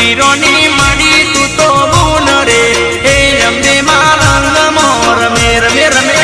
વીરોની માડી તું તો બૂન રે એ રમે મારા રંગમો રમે રમે રમે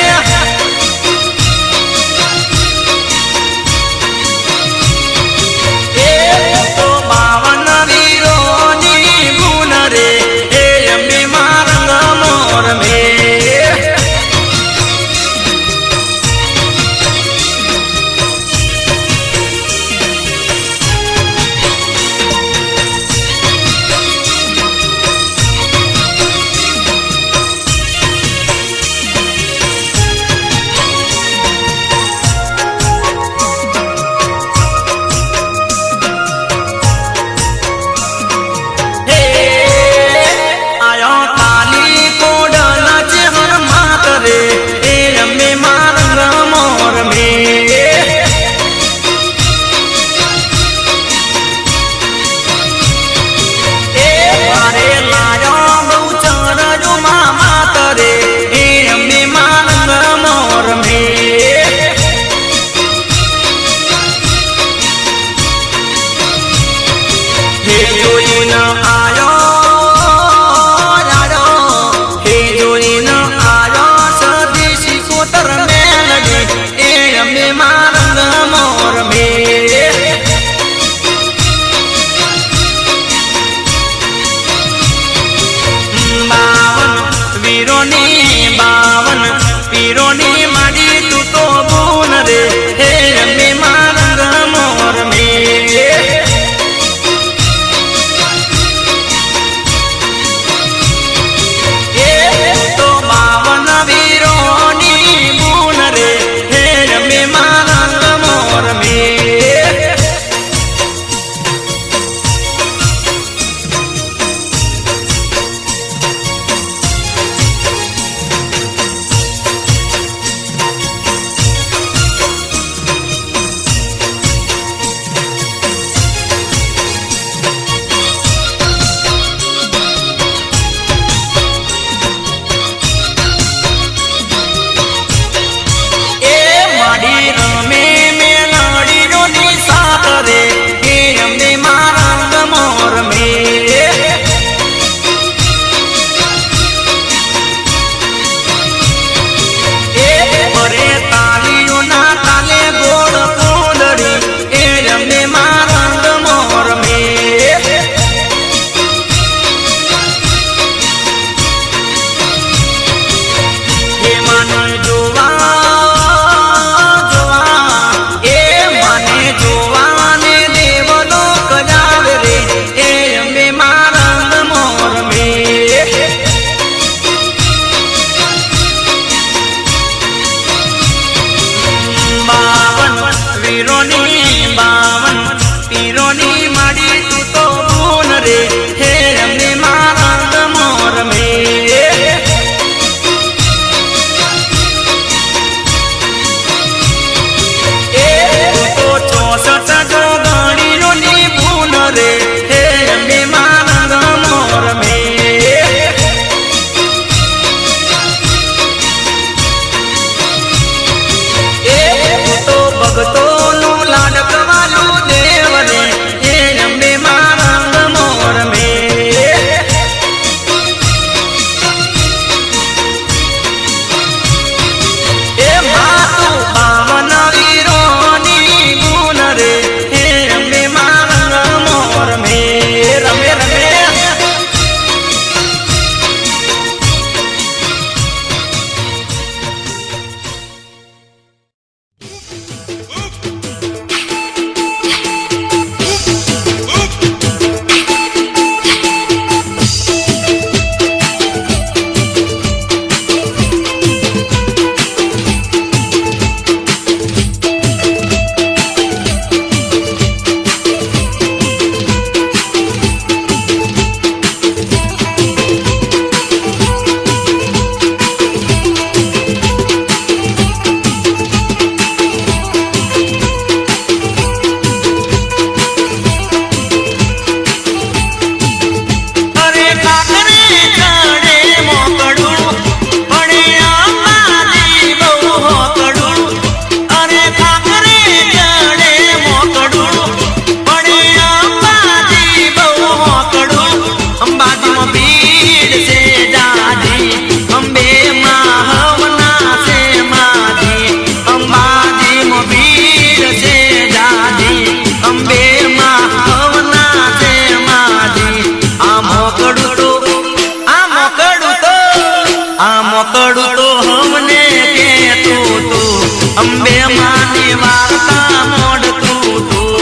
અંબે માની વાર્તા મોડતું તું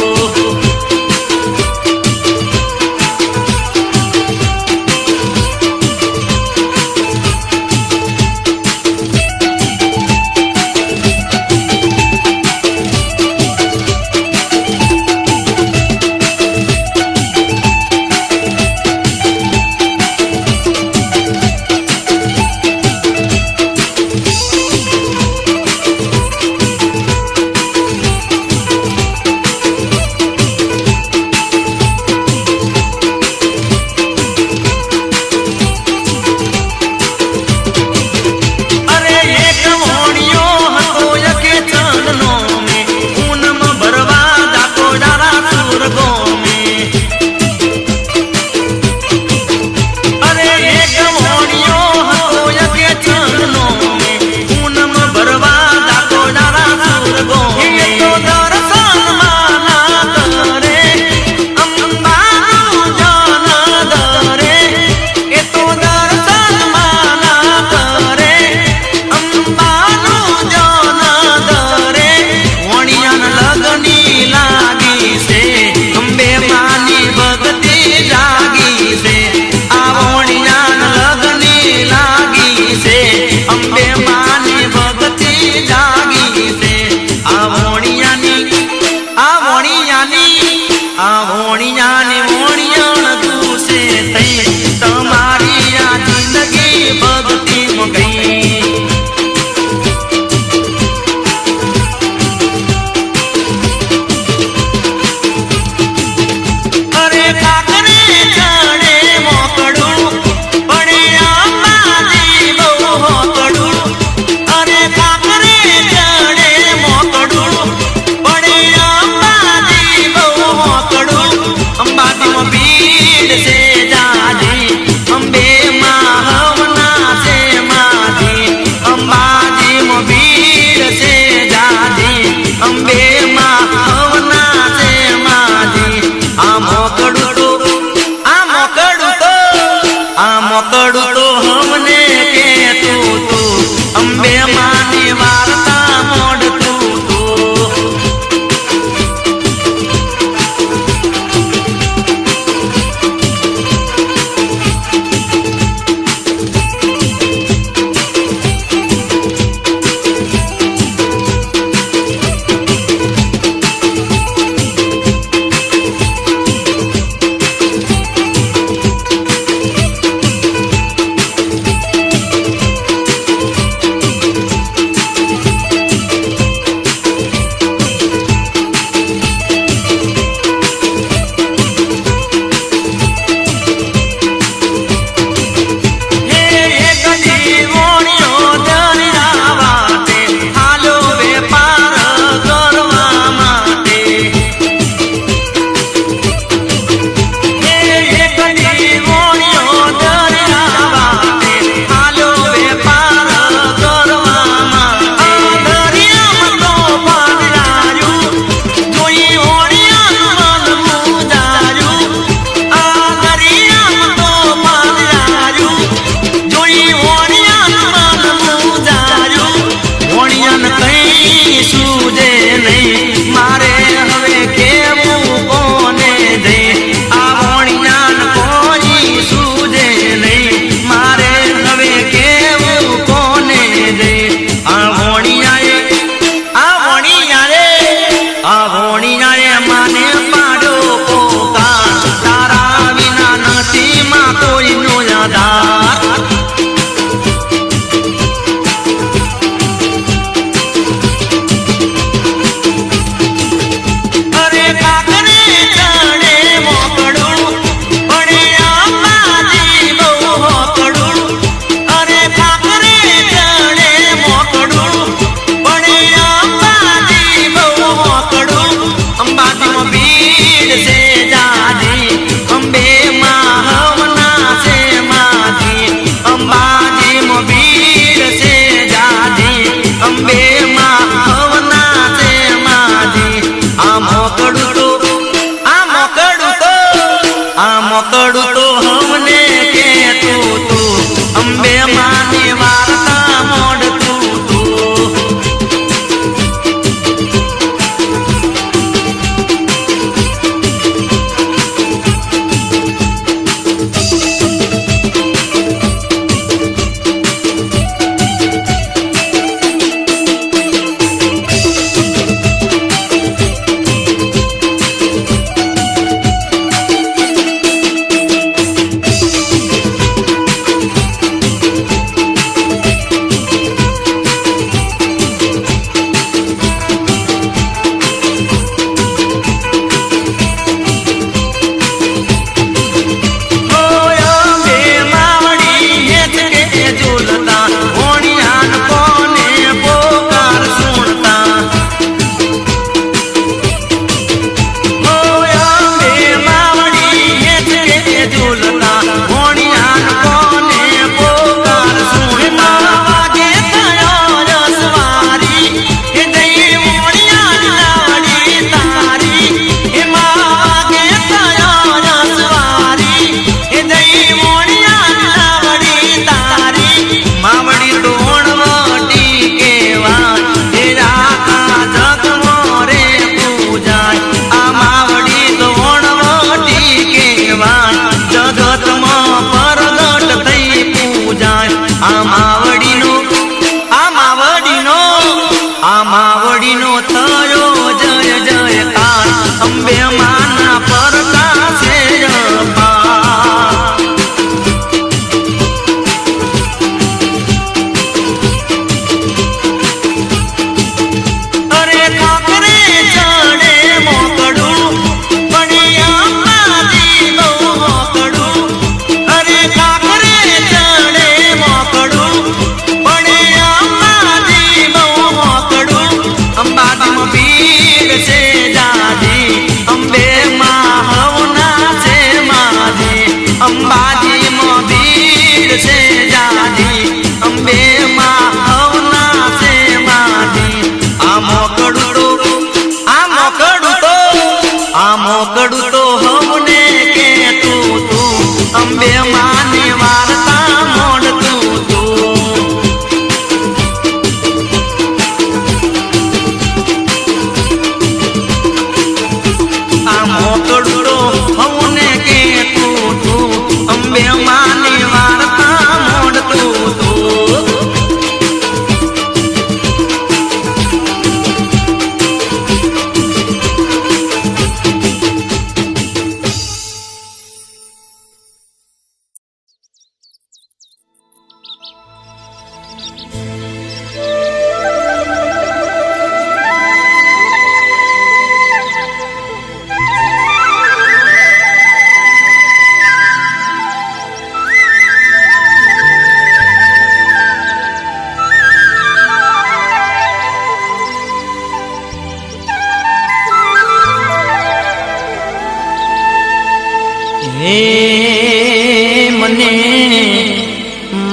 મને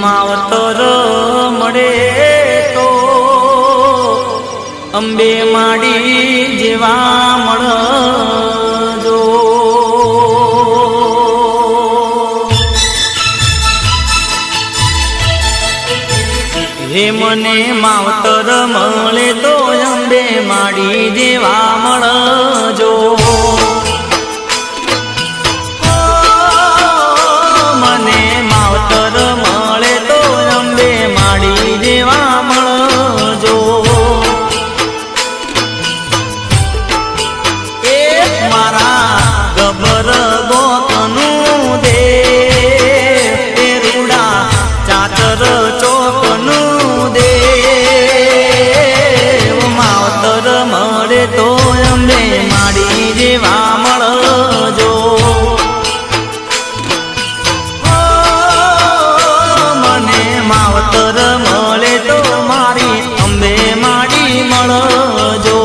માવતર મળે તો અંબે માડી જેવા મળજો. હે મને માવતર મળે તો અંબે માડી જેવા મળજો. મને માવતર મળે તો અંબે માડી જેવા મળજો. એ મારા ગબર ગોકનું દે એ રૂડા ચાચર ચોકનું દે માવતર મળે તો અંબે માડી જેવા મળજો. મને માવતર મળે તો મારી અંબે માડી મળજો.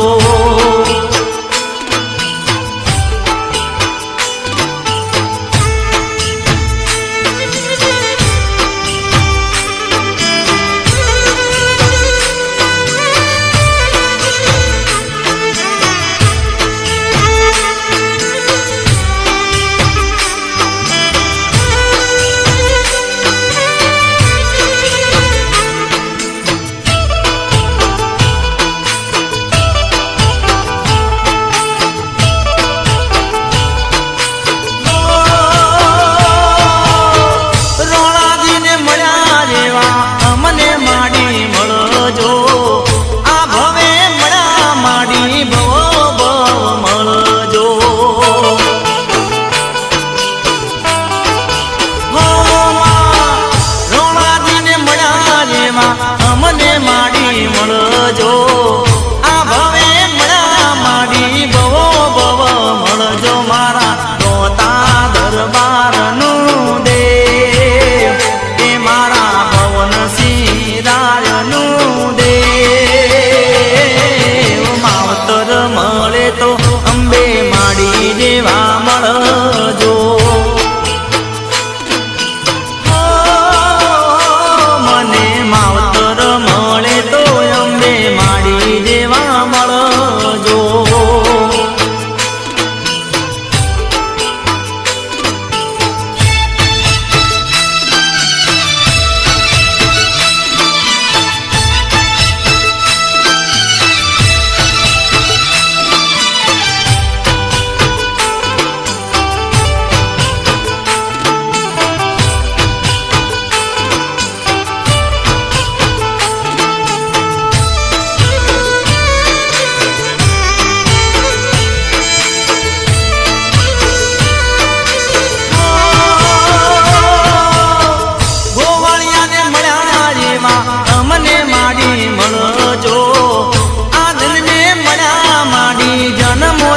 અમને માડી મળજો આ ભવે મળા માડી ભવો ભવ મળજો. મારા રોતા દરબારનું દે એ મારા ભવન સિરાયનું દે માવતર મળે તો અંબે માડી જેવા મળજો.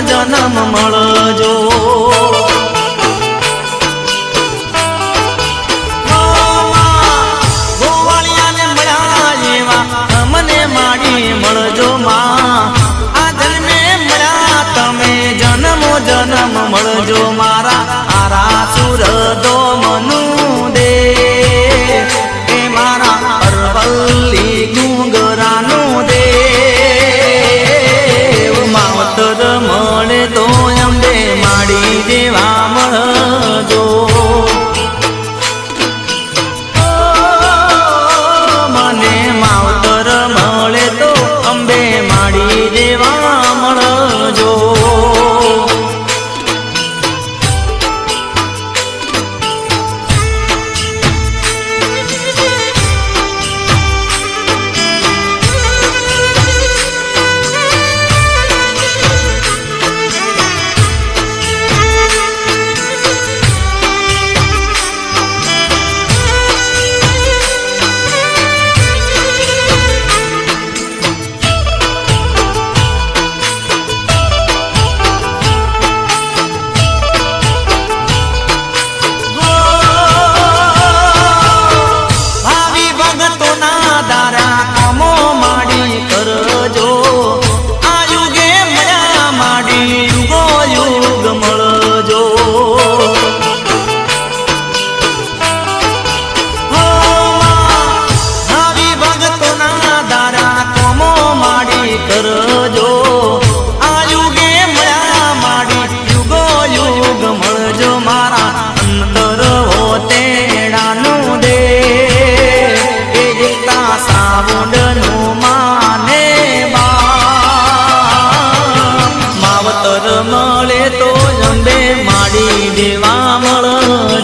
જન્મ મળજો. ગોવાળિયાને મળ્યા જેવા અમને માડી મળજો. માં આ જન્મે મળ્યા તમે જન્મો જન્મ મળજો. મારા આરા સુર દોમનું દે એ મારા અરવલ્લી ગુંગરાનું દે માવતર મળે તો અંબે માડી જેવા મળજો. મને માવતર મળે તો અંબે માડી જેવા મળજો.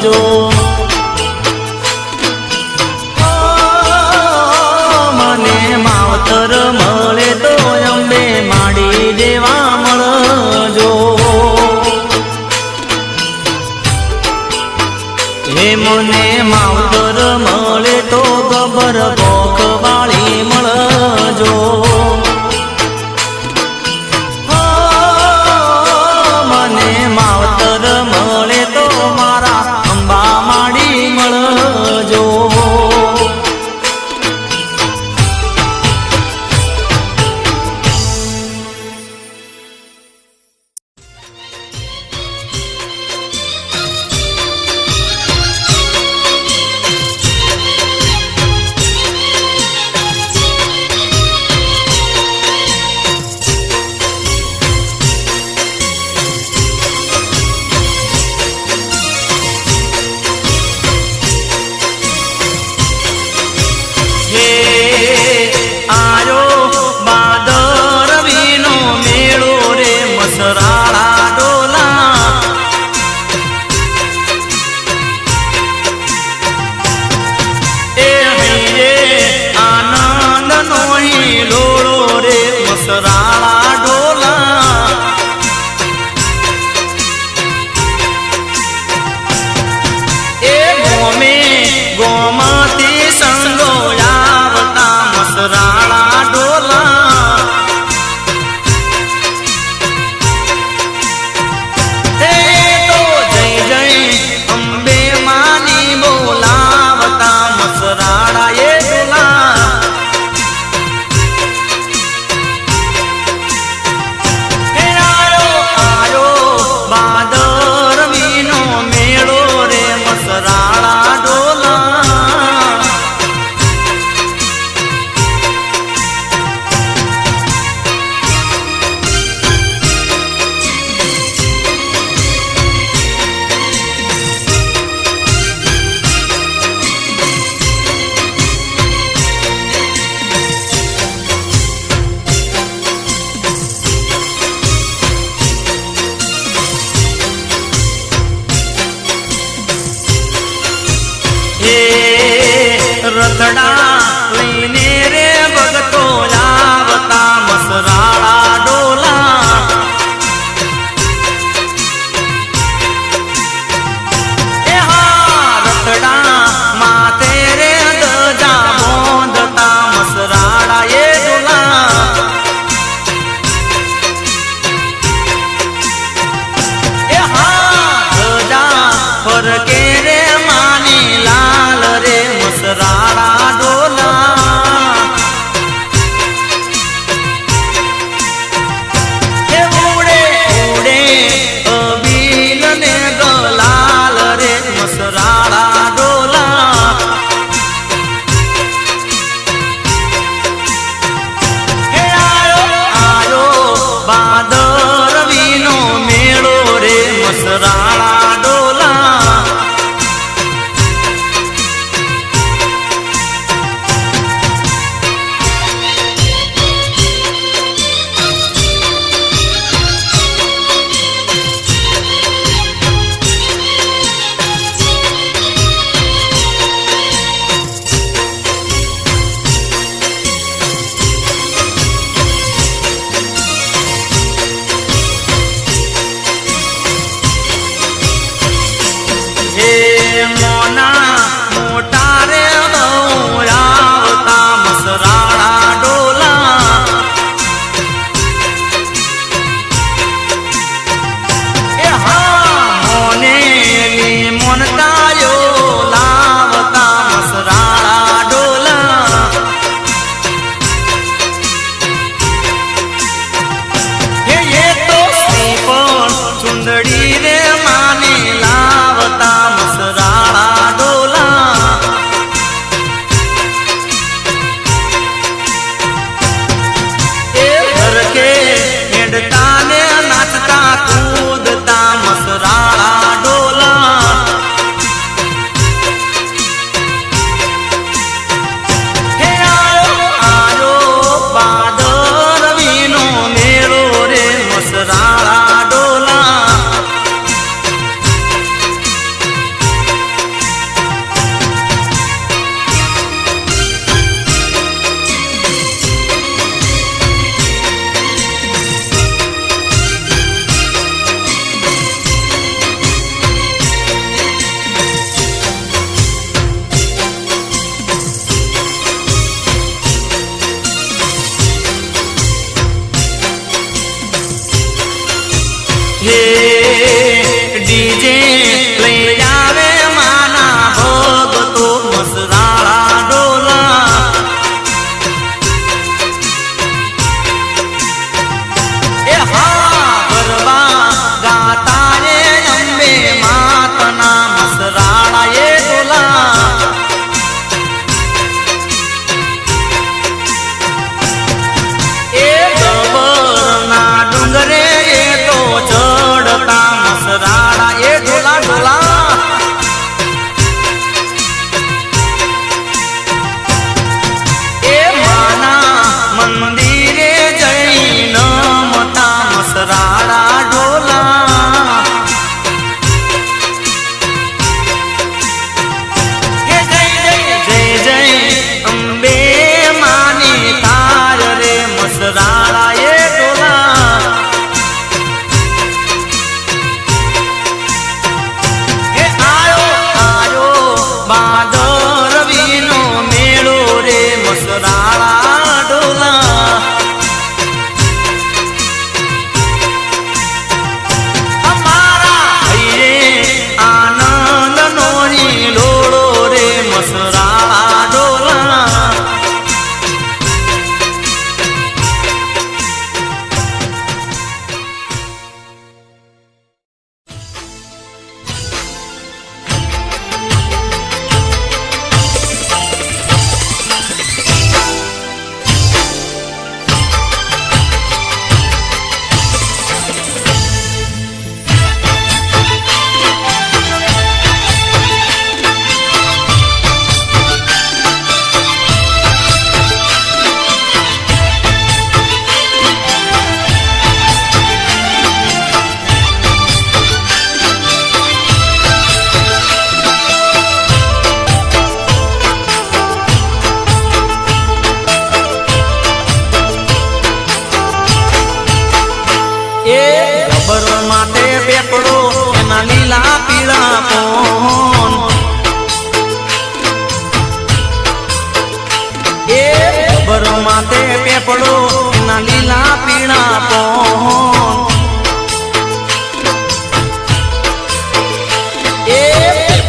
જો મને માવતર મળે તો અંબે માડી દેવા મળજો હે મને માવતર મળે તો ગબર ભોખ વાળી મળજો મને માવતર મળે તો મારા અંબા માડી મળજો રથડા લઈને રે ભગતો આવતા મસરાળા ડોલા એ હા રથડા માથે રે ધજા બોંધતા મસરાળા એ ડોલા એ હા ધજા ફરકે રે માની લાલ રે મસરાળા ડોલા હે ઉડે ઉડે અબીલ ને ગલાલ રે મસરાળા ડોલા હે આયો આયો ભાદરવીનો મેળો રે મસરાળા ડોલા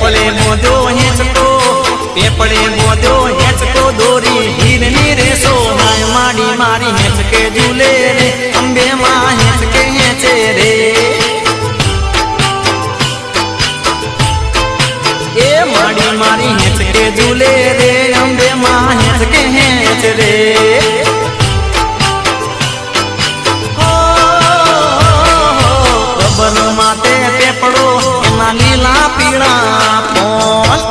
પેપળે મોધો હેંચકો પેપળે મોધો હેંચકો દોરી હીરની રેસો નાય માડી મારી હેંચકે ઝૂલે રે અંબે માં હેંચકે હેંચે રે એ માડી મારી હેંચકે ઝૂલે રે અંબે માં હેંચકે હેંચ રે ગબર માથે પેપળો એના લીલા પીળા પોસ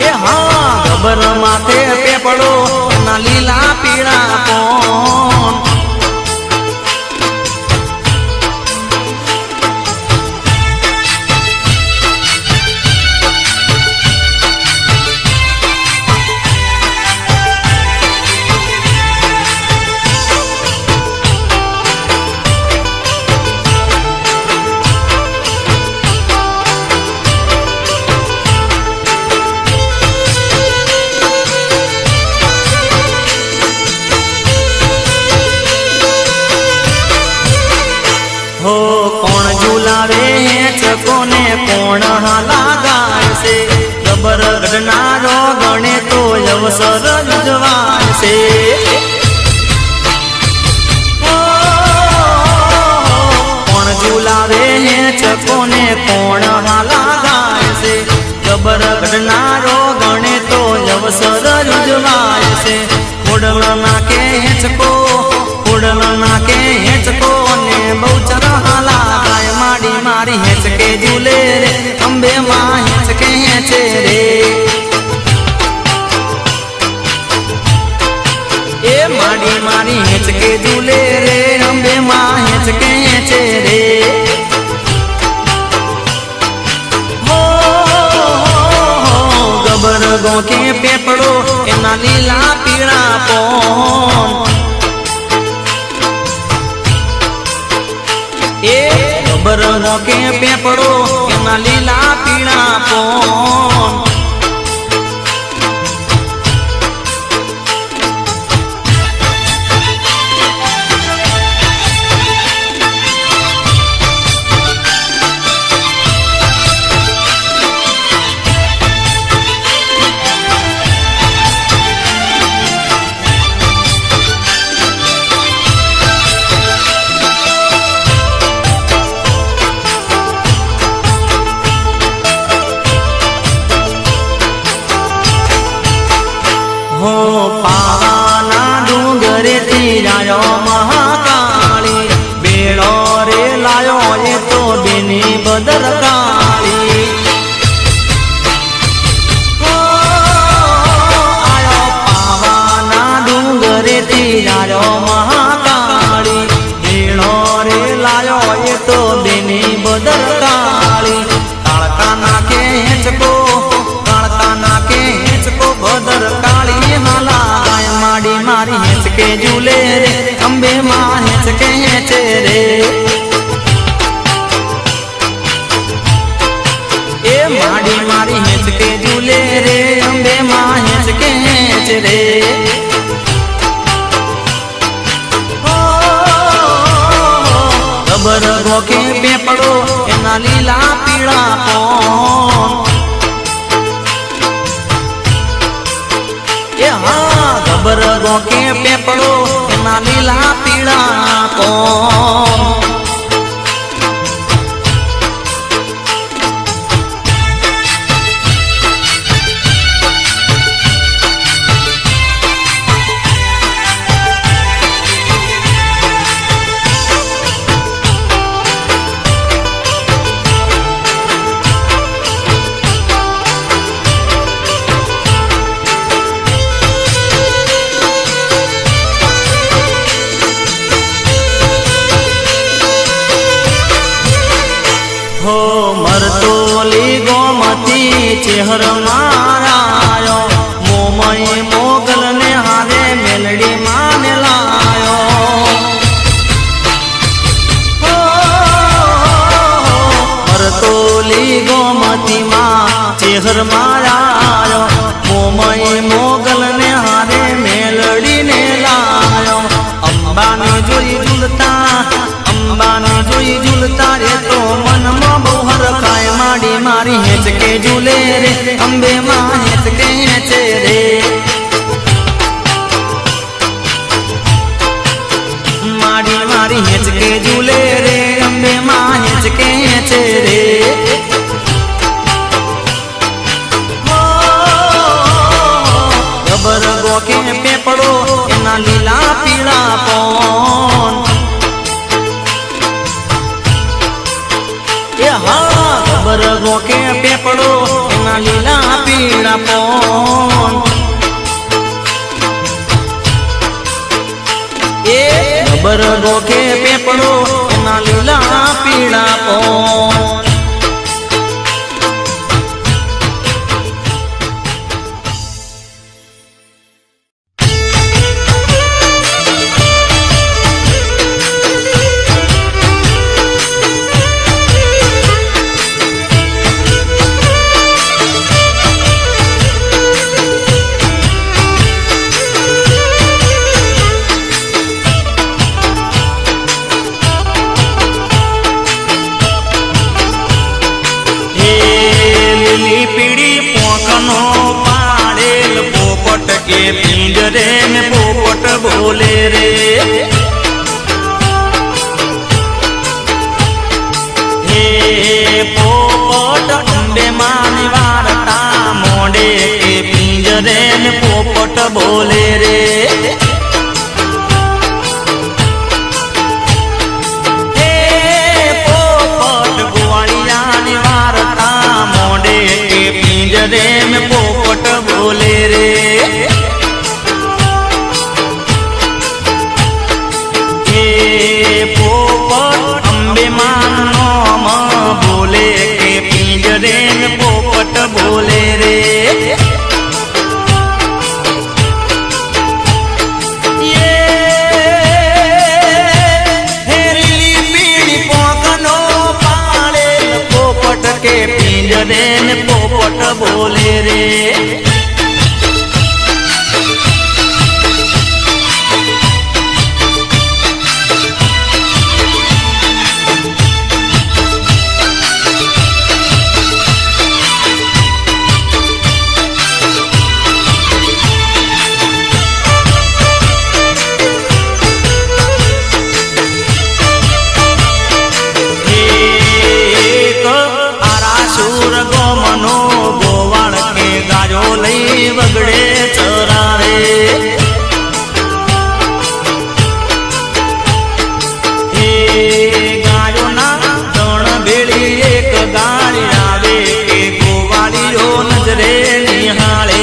એ હા ગબર માથે પેપળો એના લીલા પીળા પોન हो कोण झूलावे હેંચકો ને કોણ હાલા ગાયશે ગબર ગઢનારો ગણે તો અવસર જવાશે કોણ ઝૂલાવે હેંચકો ને કોણ હાલા ગાયશે ગબર ગઢનારો ગણે તો અવસર જવાશે ખોડલ નાકે હેંચકો ખોડલ નાકે હેંચકો ને બહુચર હાલા ગાય માડી મારી હેંચકે ઝૂલે રે અંબે માં હેંચકે હેંચે રે એ માડી મારી હેંચકે ઝૂલે રે અંબે માં હેંચકે હેંચે રે ગબર ગોખે પેપળો એના લીલા પીળા પોન એ ગબર ગોખે પેપળો એના લીલા પીળા પોન हो पावाना डूंगरे तीरायो महाकाली बेड़ो रे लायो ये तो बिनी बदर काली आयो पावाना डूंगरे तीरायो महाकाली बेड़ो रे लायो ये तो बिनी बदर काली कालका नाके હેંચકો कालका नाके હેંચકો बदर काली हाला गाय माड़ी मारी હેંચકે ઝૂલે રે અંબે માં હેંચકે હેંચે રે એ માડી મારી હેંચકે ઝૂલે રે અંબે માં હેંચકે હેંચ રે ગબર ગોખે પેપળો એના લીલા પીળા પોન એ હા ગબર ગોખે પેપળો એના લીલા પીળા પોન हो मरतोली गोमती चेहर मारायो मोमई मोगल ने हारे मेलड़ी मान लायो हो मरतोली गोमती माँ चेहर मारायो मोमई मोगल ने हारे मेलड़ी ने लायो अंबा ने जोई झूलता रे तो मन રે અંબે માં હેચકે હેચે રે મારી મારી હેચકે ઝૂલે રે અંબે માં હેચકે હેચે રે ખબર ગોકે પેપડો એના લીલા પીળા પોન એ હા ખબર ગોકે પેપડો એના લીલા પીળા પોન એ ખબર ગોકે પેપડો એના લીલા પીળા પોન के पिंजरे में पोपट बोले रे हे पोपट अंबे मानी वारता मोड़े के पिंजरे में पोपट बोले रे हे पोपट गुवाड़िया वारता मोड़े के पिंजरे में पोपट बोले रे पोपट अंबे मानो बोले के पिंजरे में पोपट बोले रे ये हेरी पीड़ी पोकनो पाले पोपट के पिंजरे में पोपट बोले रे વગડે ચરાવે એ ગાયોના ત્રણ ભેળી એક ગાડી આવે એ ગોવાળીઓ નજરે નિહાળે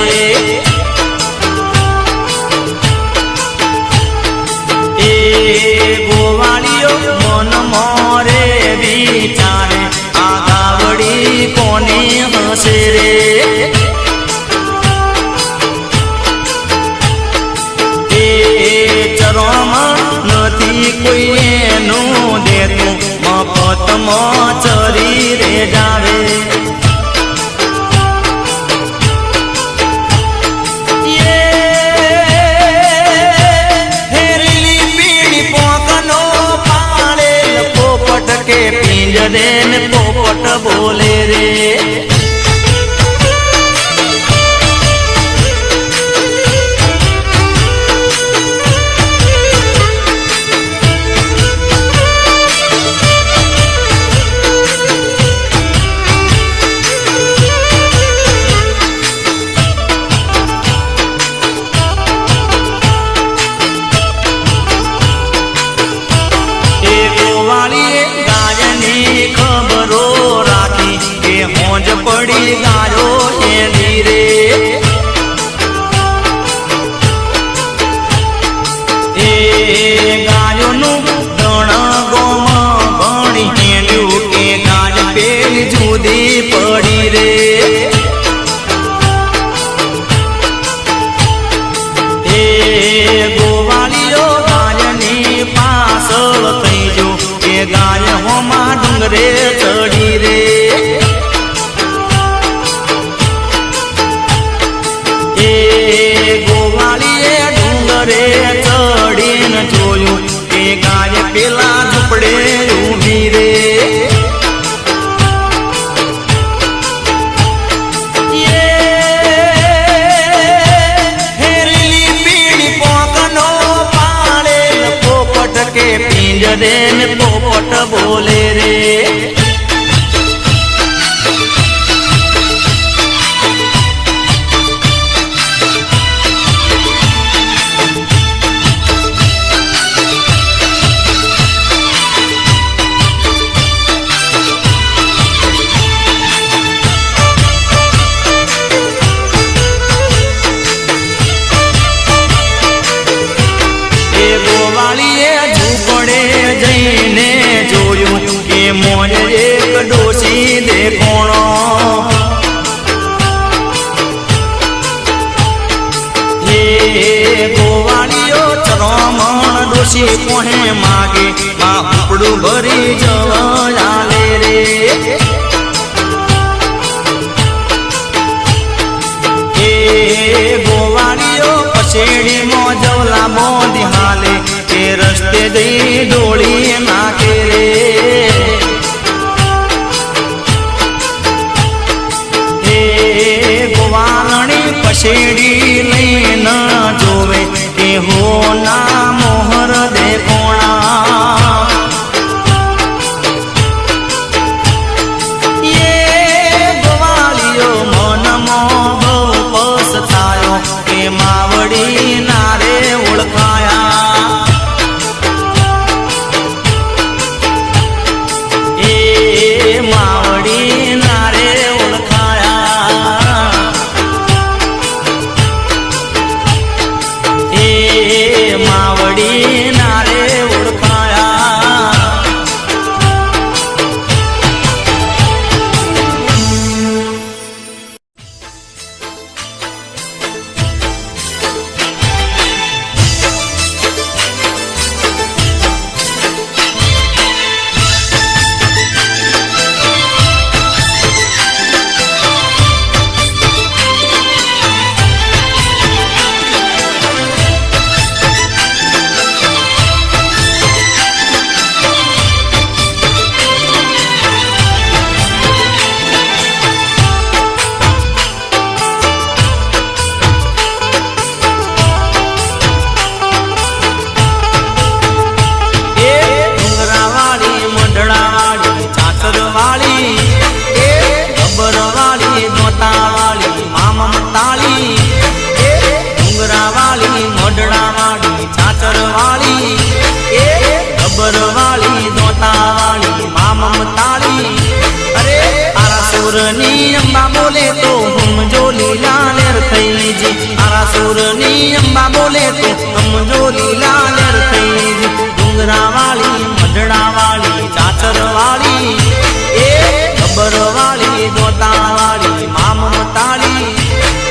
એ ગોવાળીઓ મન મોરે વિચારે આ ગાવડી કોની હશે રે નથી કોઈ એનું દેતું મફતમાં ચરી રે જાવે હેરેલી પીળી પોકનો પાડેલ પોપટ કે પિંજરે ને પોપટ બોલે રે રે ને પોપટ બોલે રે મોજ એક ડોસી દેખોણો હે ગોવાળીઓ ચરમણ ડોસી કોહે માગે માં ઉપડું ભરી જવાલે રે હે ગોવાળીઓ પછેડી મોજવલા મોદી હાલે તે રસ્તે જઈ ડોળી નાખે રે શેડી લઈ ન જોવે કે હો ના મોહર દેખોણા એ ગવાળીઓ મનમાં બહુ પસ્તાયો કે માવડી નારે ઓળખાયા એ માવડી નારે માવડી નારે ઓળખાયા અંબા બોલે તો સમજો લીલા લેર થઈ જી આરા સુરની અંબા બોલે તો સમજો લીલા લેર થઈ જી ડુંગરા વાળી મઢડા વાળી ચાચર વાળી એ ખબર વાળી દોતા વાળી મામતાળી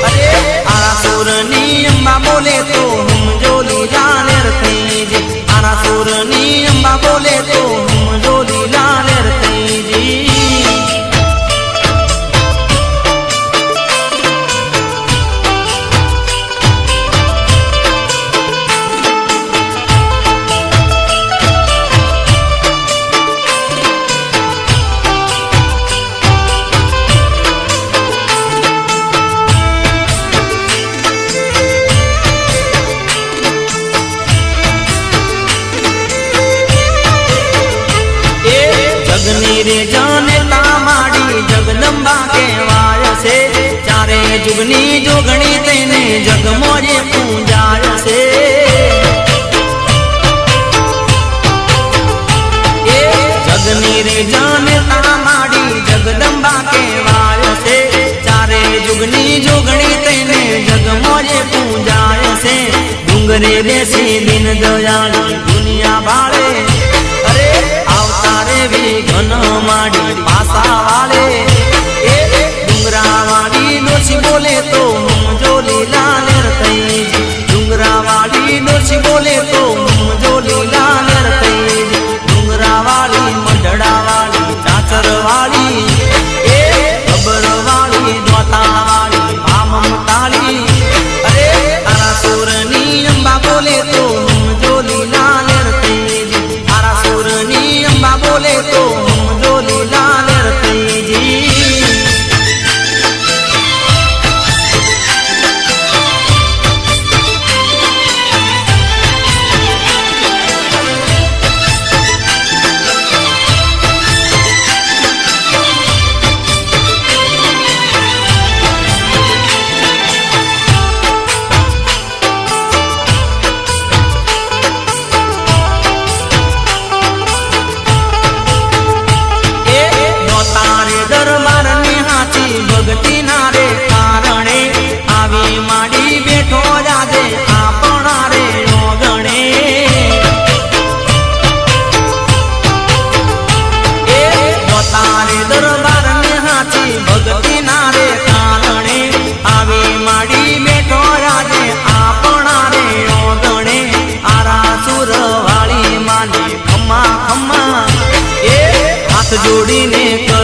અરે આરા સુરની અંબા બોલે તો સમજો લીલા લેર થઈ જી આરા સુરની અંબા બોલે તો સમજો લીલા લેર થઈ જી રે જાને તામાડી જગદંબા કહેવાય છે ચારે જુગની જોગણી તેને જગમોજે પૂજાય છે એ જગની રે જાને તામાડી જગદંબા કહેવાય છે ચારે જુગની જોગણી તેને જગમોજે પૂજાય છે ડુંગરે બેસી દિન દયાળી દુનિયા ભાળે અરે આવતારે ઘન માડી પાસા વાલે એ ડુંગરા વાળી ડોસી બોલે તો સમજો લીલા લેર થઈ જી ડુંગરા વાળી ડોસી બોલે તો સમજો લીલા લેર થઈ જી ડુંગરા વાળી મઢડા વાળી ચાચર વાળી એ ખબર વાળી દોતા વાળી મામતાળી અરે તારા સુરની અંબા બોલે તો સમજો લીલા લેર થઈ જી તારા સુરની અંબા બોલે તો સમજો લીલા લેર થઈ જી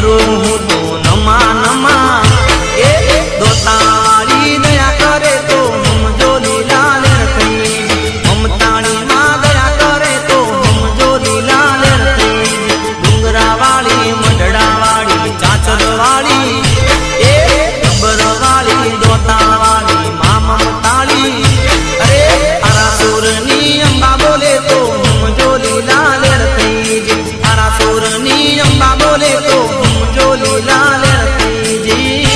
કરું હું તો નમા નમા એ દોતાળી દયા કરે તો સમજો લીલા લેર થઈ મમતાળી માં દયા કરે તો સમજો લીલા લેર થઈ ડુંગરા વાળી મઢડા વાળી ચાચર વાળી એ ગબ્બર વાળી દોતા વાળી મા મમતાળી અરે આરાસુરની અંબા બોલે તો સમજો લીલા લેર થઈ આરાસુરની અંબા બોલે તો સમજો લીલા લેર થઈ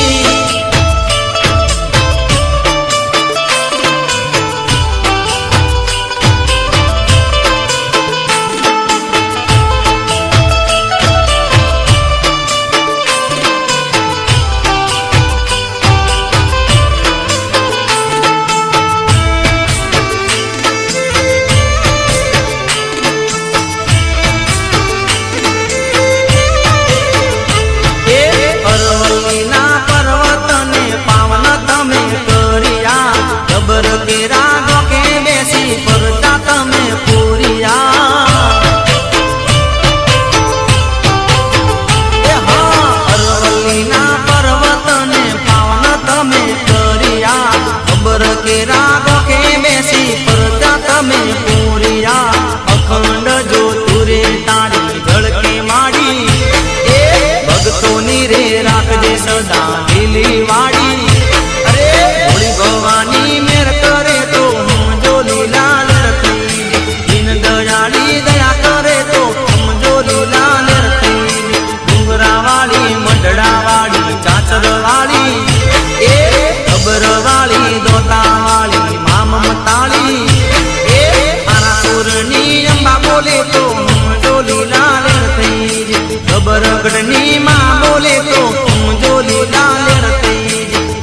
સદા લીલી વાડી અરે ભોળી ભવાની મેર કરે તો સમજો લીલા લેર થઈ દીન દયાળી દયા કરે તો સમજો લીલા લેર થઈ ડુંગરા વાળી મઢડા વાળી ચાચર વાળી એ ખબર વાળી દોતા વાળી મા મમતાળી એ આરાસુરની અંબા બોલે તો સમજો લીલા લેર થઈ ખબર ગઢની માં બોલે તો સમજો લીલા લેર થઈ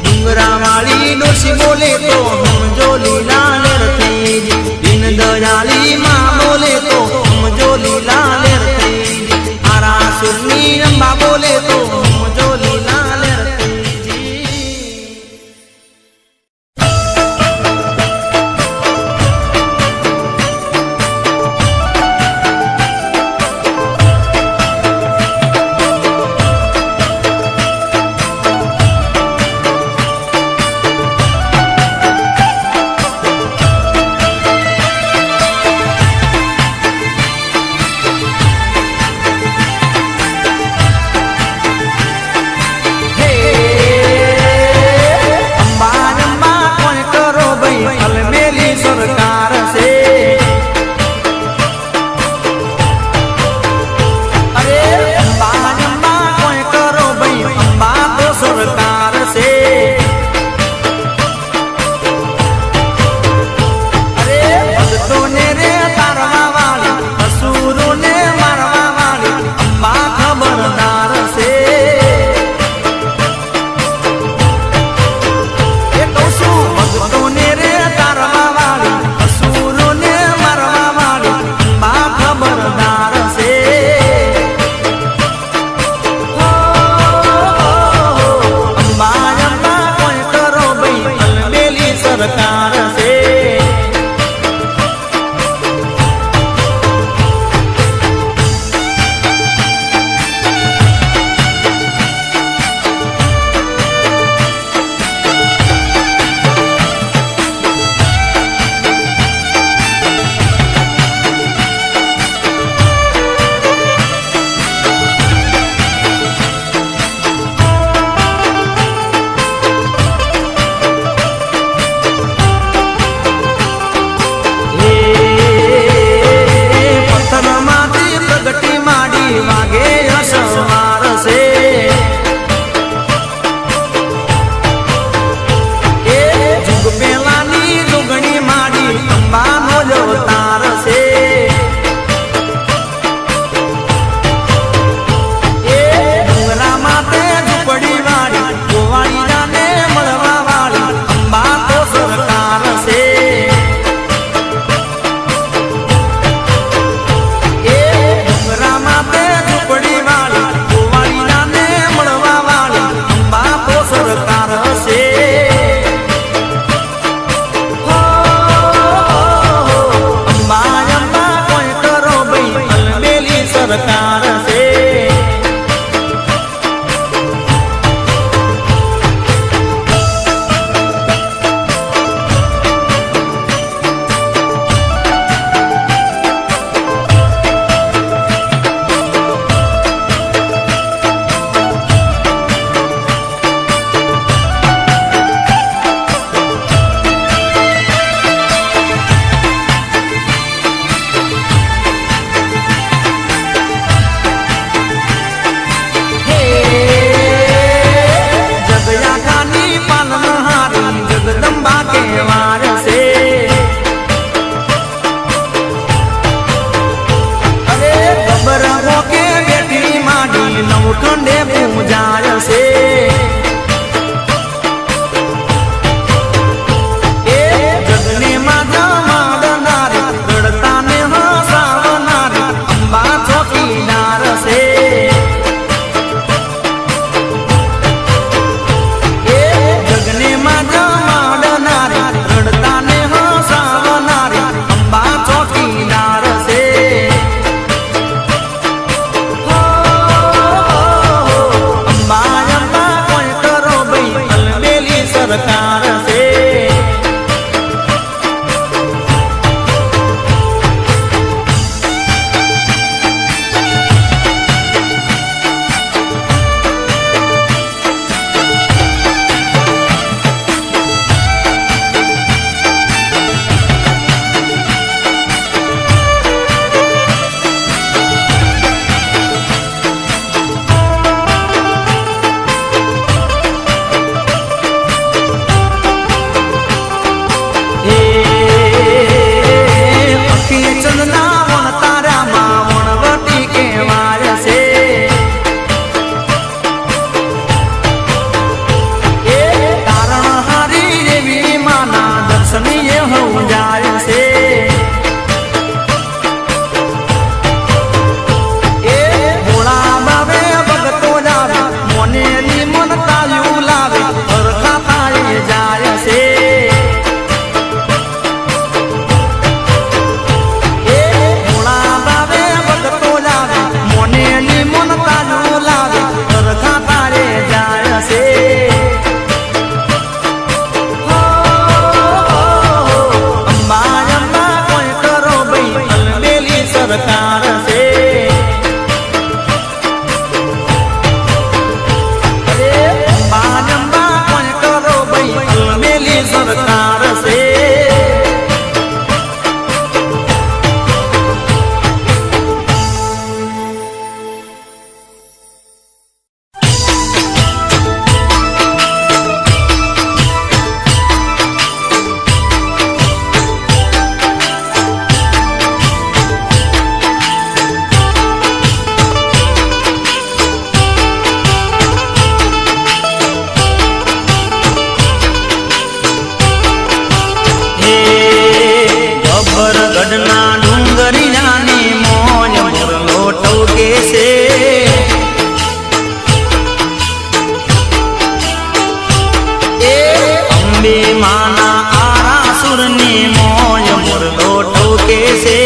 અંબે માના આરાસુરની મોય મુરલો ઠોકે છે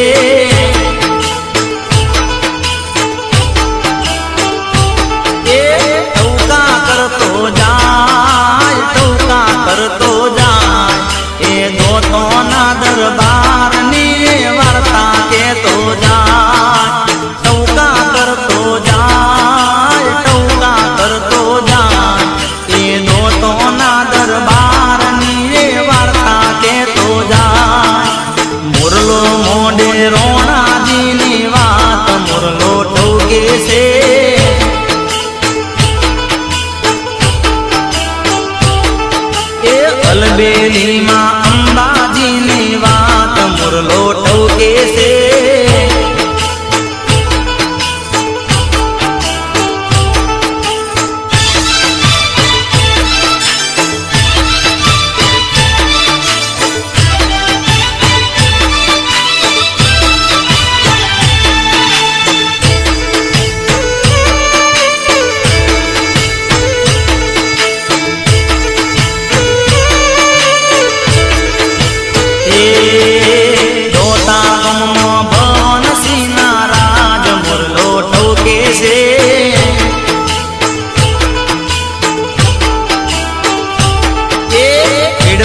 એ ટૌકા કરતો જાય એ દોતોના દરબારની વાર્તા કેતો જાય ટૌકા કરતો જાય એ દોતોના દરબારની વાર્તા કેતો જાય મુરલો મોઢે રોણાજીની વાત મુરલો ઠોકે છે એ અલબેલીમાં અંબાજીની વાત મુરલો ઠોકે છે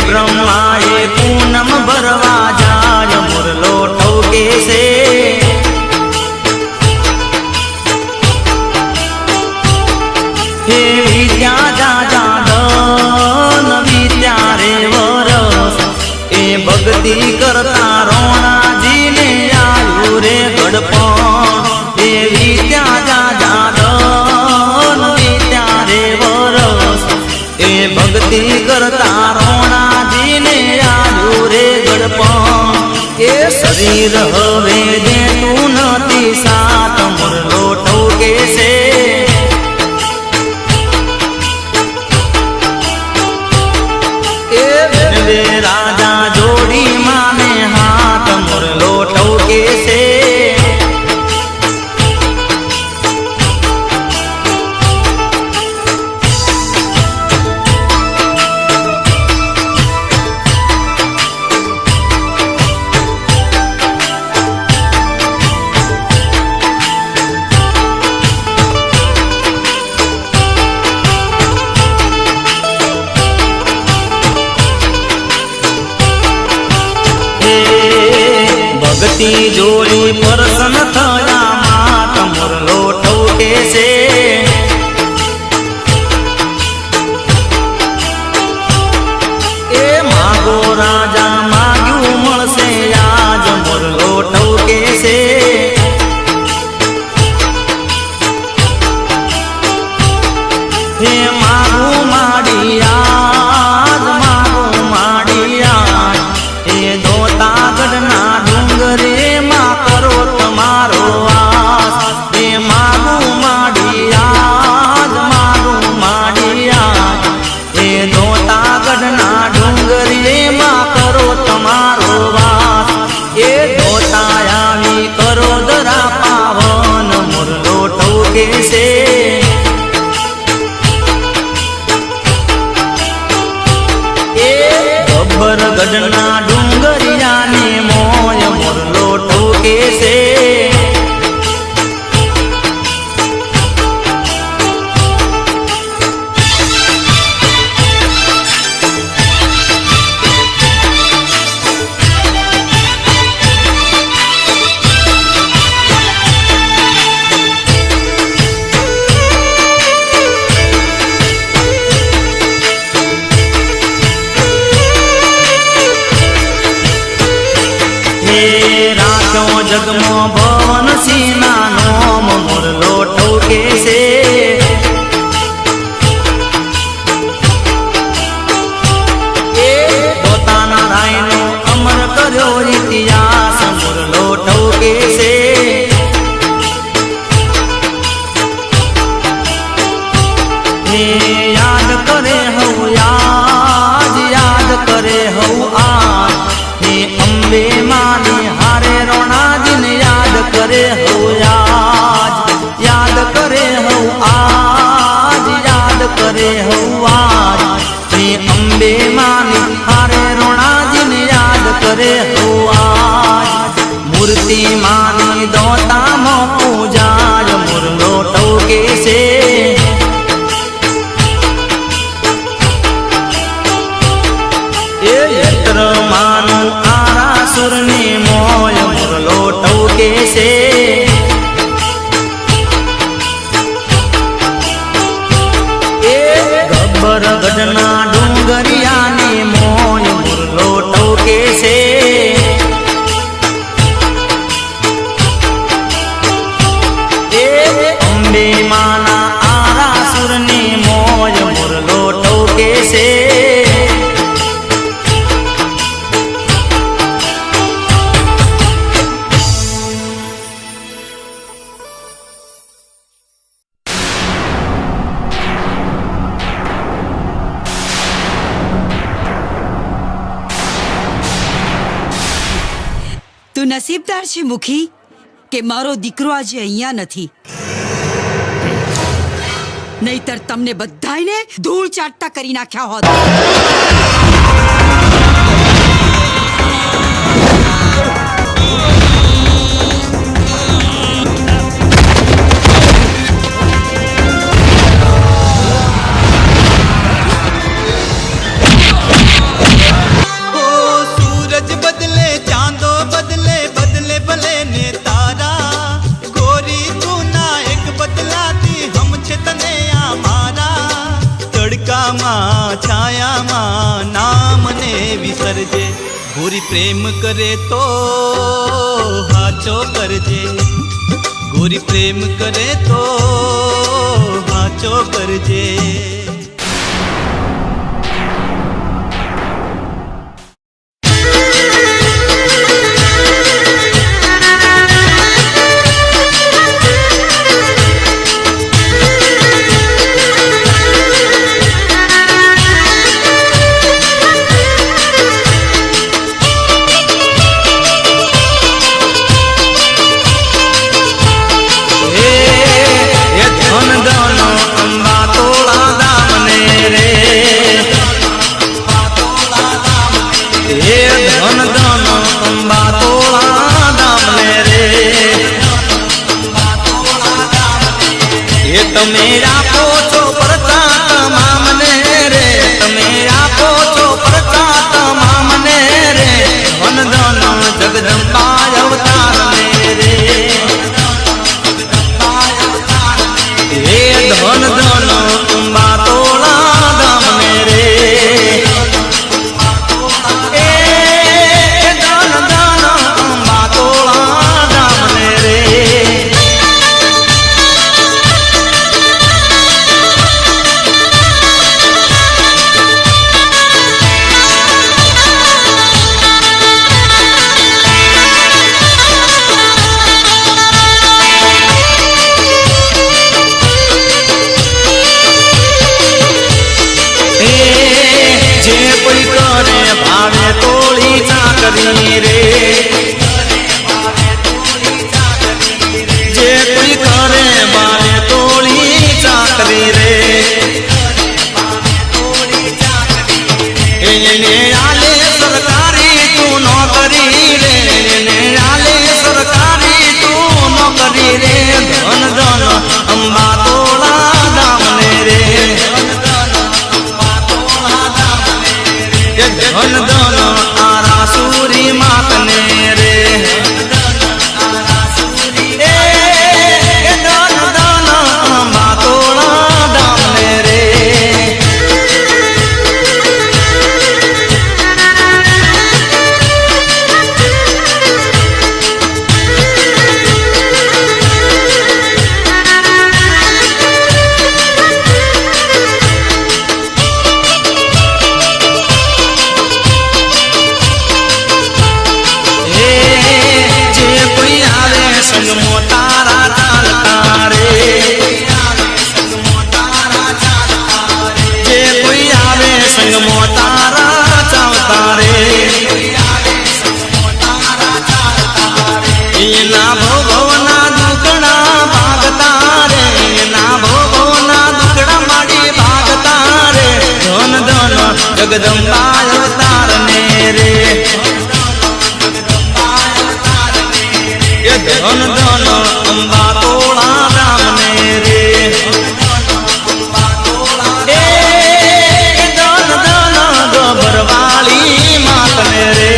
બ્રહ્માએ પૂનમ ભરવા જાય મુરલો ઠોકે છે હે વિદ્યા જાદન વિદ્યા રે વરસ એ ભક્તિ કરતા રોણાજીને આયુ રે ગડપણ એ વિદ્યા જાદન વિદ્યા રે વરસ એ ભક્તિ કરતા રોણાજીને આયુ રે ગડપણ એ શરીર હવે દેતું નથી સાત મુરલો ઠોકે છે એ રાજા જોડી માને હાથ મુરલો ઠોકે છે ભક્તિ જોડી પ્રસન્ન થયા માત મુરલો ઠોકે છે એ માગો રાજા માગ્યું મળશે આજ મુરલો ઠોકે છે હે માગું માડી આજ એ દોતાગઢના ડુંગરે માં કરો તમારો વાસ એ માગું માડિયાદ એ દોતાગઢના ડુંગરે માં કરો તમારો વાસ એ દોતા આવી કરો દરા પાવન મુરલો ઠોકે છે ગઢના ડુંગરિયાને મોય મુરલો ઠોકે છે જગમો ભવન સિંહના નોમ મુરલો ઠોકે છે એ પોતાના રાયનો અમર કર્યો ઇતિહાસ મુરલો ઠોકે છે હે યાદ કરે હઉ યાદ કરે હઉ આ હે અંબે માની હારે રોણાજીને યાદ કરે હઉ યાદ કરે હઉ આજ હે અંબે માની મૂર્તિ માની દોતામાં પૂજાય મુરલો ટોકે છે એ યંત્ર માનું આરાસુરની મોય મુરલો ટોકે છે એ ગબ્બર ગઢના ડુંગરિયાની મોય મુરલો ટોકે છે માના આરાસુરની મોય મુરલો ટોકે છે તું નસીબદાર છે મુખી કે મારો દીકરો આજે અહીંયા નથી, નહીતર તમને બધાને ધૂળ ચાટતા કરી નાખ્યા હોત. છાયામાં નામને વિસરજે, ગોરી પ્રેમ કરે તો હાચો કરજે, ગોરી પ્રેમ કરે તો હાચો કરજે. તમે આપો છો પરચા તમામને રે, તમે આપો છો પરચા તમામને રે, ધન ધન જગદંબા અવતાર ને રે, હે ધન ધન અંબા તોળા ધામને રે, એ ધન ધન અંબા તોળા ધામને રે. ચાકરી રે, જે કોઈ કરે બારે તોળી ચાકરી રે, એને આલે સરકારી તું નોકરી રે, એને આલે સરકારી તું નોકરી રે, ધન ધન અંબા તોળા ધામને રે, ધન ધન આરાસુરી માતને રે, એ ધન ધન અંબા તોળા ધામને રે. જગદંબા અવતાર ને રે, ધન ધન અંબા તોળા રામને રે એ ધન ધન ગભરવાળી માતને રે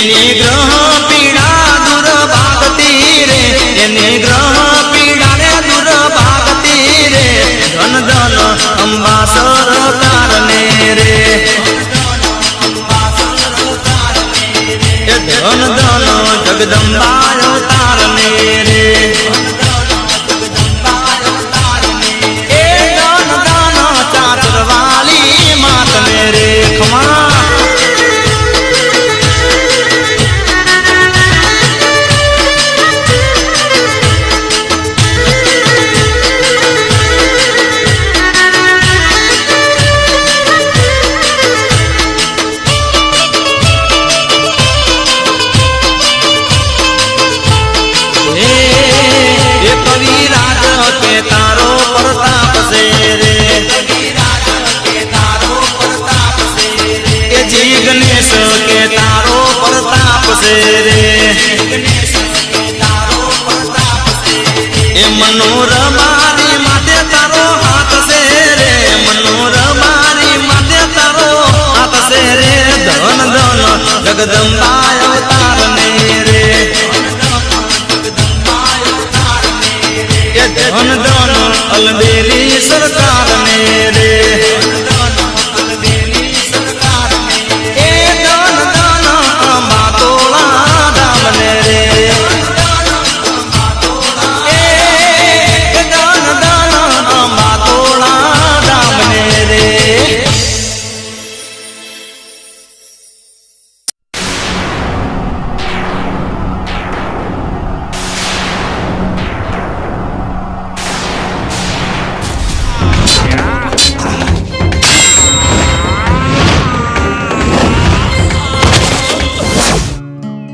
એની ગ્રહ પીડા દૂર ભાગતી રે એની ગ્રહ પીડા ને દૂર ભાગતી રે ધન ધન અંબા સરકાર ને રે ધન ધન જગદંબા અવતાર ને રે એ ધન ધન ચાચરવાલી માત ને રે ખમા गणेश के तारो प्रताप से रे ए मनोरमारी माते तारो हाथ से रे मनोरमारी माते तारो हाथ से रे धन धन जगदंबा अवतार ने रे ए धन धन अलबेली सरकार ने रे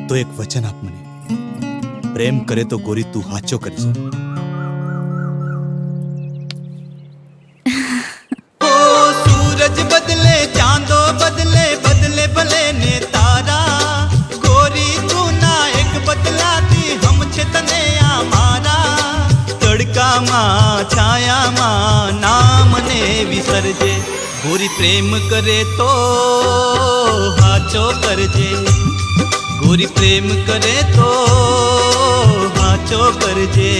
તો એક વચન આપ મને પ્રેમ કરે તો ગોરી તું હાચો કરજે सूरज बदले चांदो बदले बदले भले ने तारा गोरी तू ना एक बदलाती हम छे तने आमारा तड़का मां छाया मां नाम ने विसरजे गोरी प्रेम करे तो हाचो करजे गोरी प्रेम करे तो हाचो करजे